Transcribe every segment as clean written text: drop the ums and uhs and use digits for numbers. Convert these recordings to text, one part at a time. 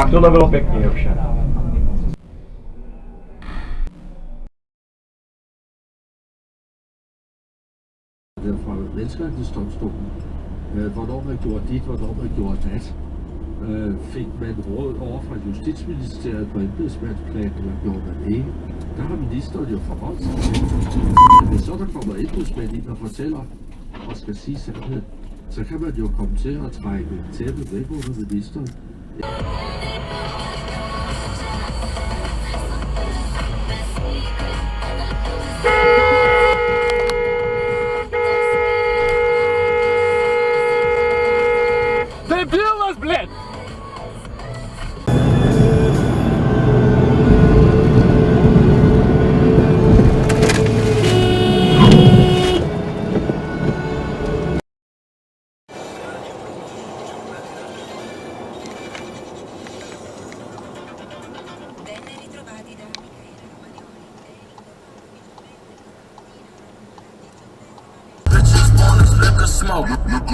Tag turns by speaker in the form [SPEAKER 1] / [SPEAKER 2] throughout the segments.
[SPEAKER 1] Tak tohle bylo pěkný, ovšem.
[SPEAKER 2] Fra menneskerettighedsdomstolen, hvornår man gjorde dit, hvornår man gjorde dat. Fik man råd over fra Justitsministeriet på embedsmandsplan, eller gjorde man ikke? Der har ministeren jo forholdt sig til. Hvis så der kommer embedsmænd ind og fortæller og skal sige sandheden, så kan man jo komme til at trække tæppet væk under ministeren.
[SPEAKER 1] The bill was bled!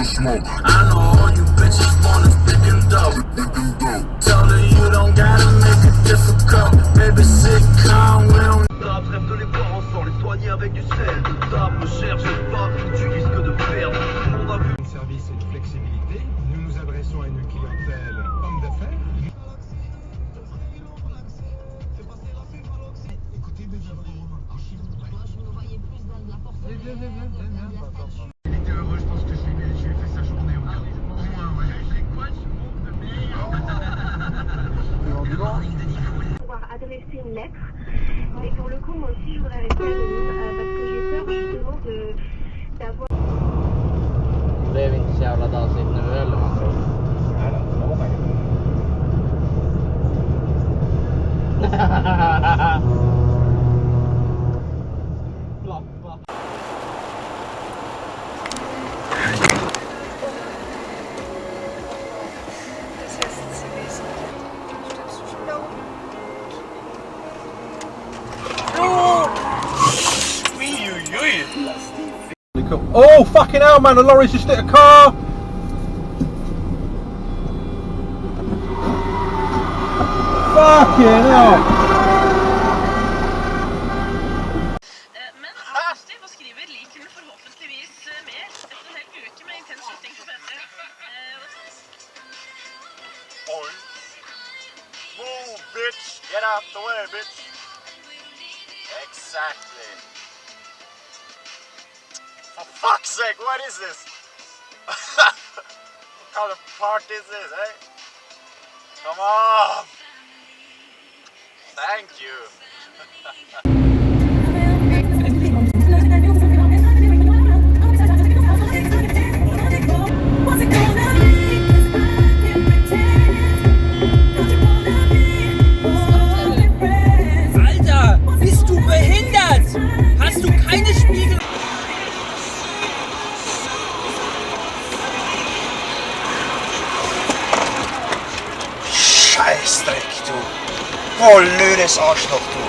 [SPEAKER 3] Smoke. I know all you bitches wanna dick and dope. Tell her you don't gotta make it difficult. Baby, sit calm, we don't. Rêve de les voir ensemble, les soigner avec du sel. Table, me cherche pas, tu risques de perdre. Tout le monde a vu.
[SPEAKER 4] Service et de flexibilité, nous nous adressons à une clientèle homme d'affaires. Écoutez, déjà, je me voyais plus dans la porte. Il était heureux, je pense que je lui ai fait sa journée au moins, ouais. J'ai quoi ce monde de merde.
[SPEAKER 5] Pouvoir adresser une lettre, mais pour le coup, moi aussi, je voudrais rester anonyme parce que j'ai peur justement d'avoir.
[SPEAKER 6] Det blev inte så jävla dansigt nu heller, man tror.
[SPEAKER 1] Oh, fucking hell, man, the lorry's just hit a car! Fucking hell!
[SPEAKER 7] Men Augusti og skriver liker den forhåpentligvis mer etter en hel uke med intens lytting på P3.
[SPEAKER 3] Oi. Move, bitch. Get out the way, bitch. Exactly. For fuck's sake, what is this? What kind of party is this, eh? Come on! Thank you!
[SPEAKER 6] Alter, bist du behindert? Hast du keine Spiegel?
[SPEAKER 3] Scheißdreck, du! Vollödes Arschloch, du!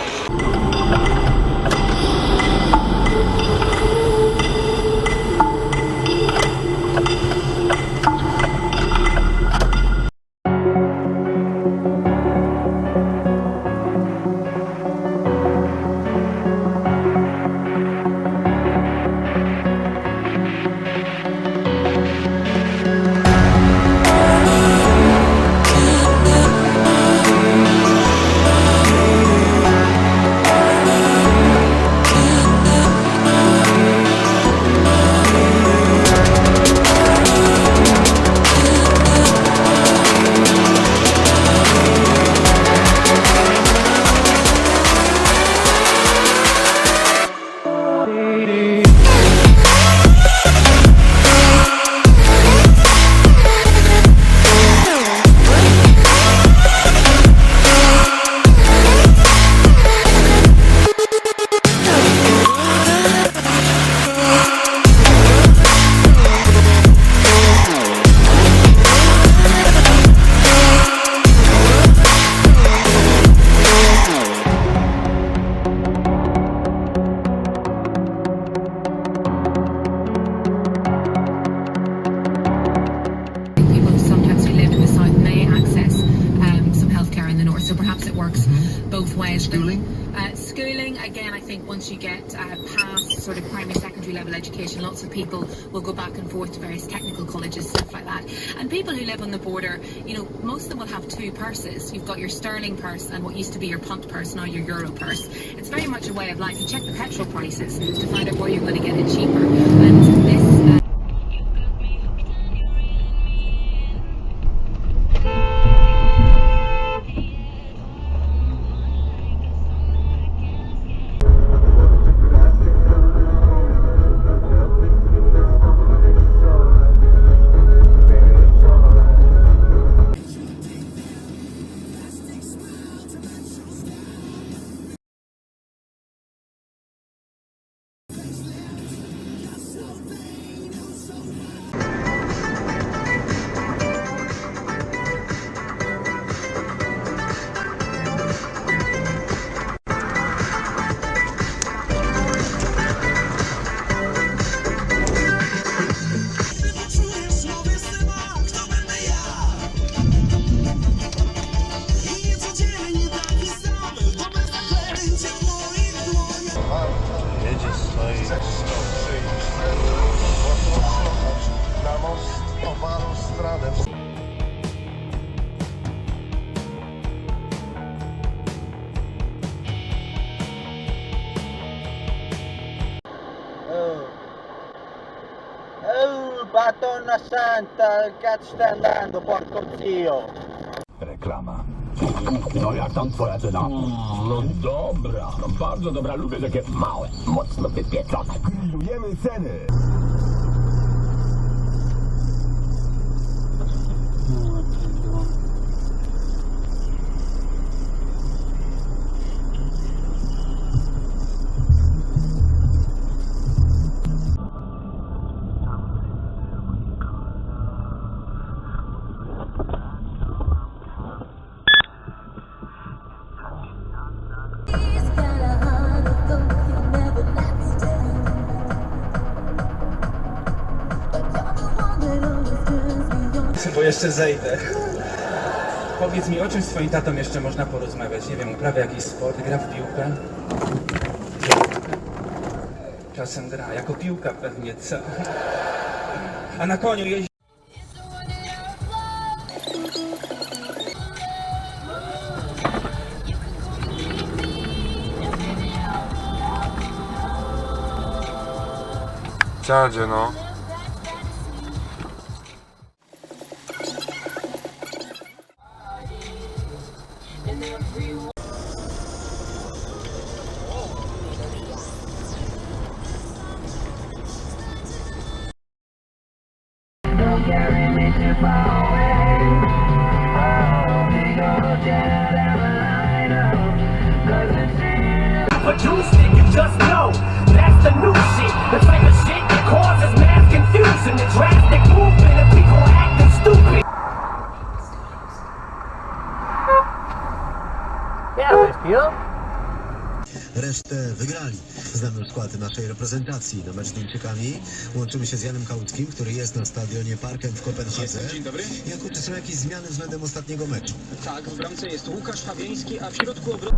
[SPEAKER 8] once you get past sort of primary, secondary level education, lots of people will go back and forth to various technical colleges, stuff like that. And people who live on the border, you know, most of them will have two purses. You've got your sterling purse and what used to be your punt purse, now your euro purse. It's very much a way of life. You check the petrol prices to find out where you're going to get it cheaper. And this...
[SPEAKER 9] Madonna santa, che cazzo stai andando, porco zio?
[SPEAKER 10] Reklama. No jak tam twoja cena? No dobra, no bardzo dobra, lubię takie małe, mocno wypieczone. Grillujemy ceny.
[SPEAKER 11] Bo jeszcze zejdę. Powiedz mi, o czym z twoim tatą jeszcze można porozmawiać? Nie wiem, uprawia jakiś sport, gra w piłkę? Czasem gra, jako piłka pewnie, co? A na koniu jeździ...
[SPEAKER 1] Dziadzie, no.
[SPEAKER 3] You just know that's the new shit, the type of shit that causes mass confusion, the drastic movement of people acting stupid.
[SPEAKER 12] Resztę wygrali. Znamy już skład naszej reprezentacji. Na mecz z Duńczykami łączymy się z Janem Kałutkim, który jest na stadionie Parken w Kopenhadze.
[SPEAKER 13] Dzień dobry.
[SPEAKER 12] Jaku, czy są jakieś zmiany względem ostatniego meczu?
[SPEAKER 13] Tak, w bramce jest Łukasz Fabiański, a w środku obrony...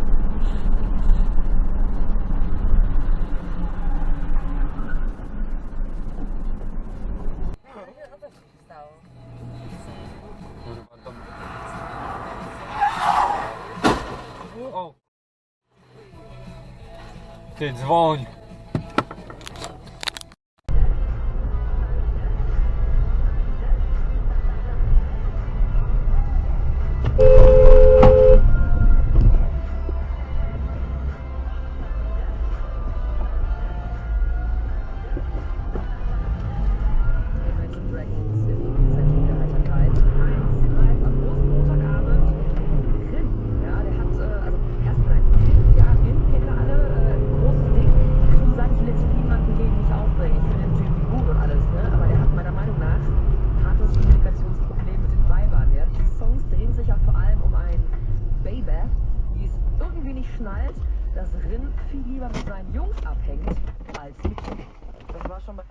[SPEAKER 1] Ty dzwoń.
[SPEAKER 14] dass Rind viel lieber mit seinen Jungs abhängt als mit ihm. Das war schon bei...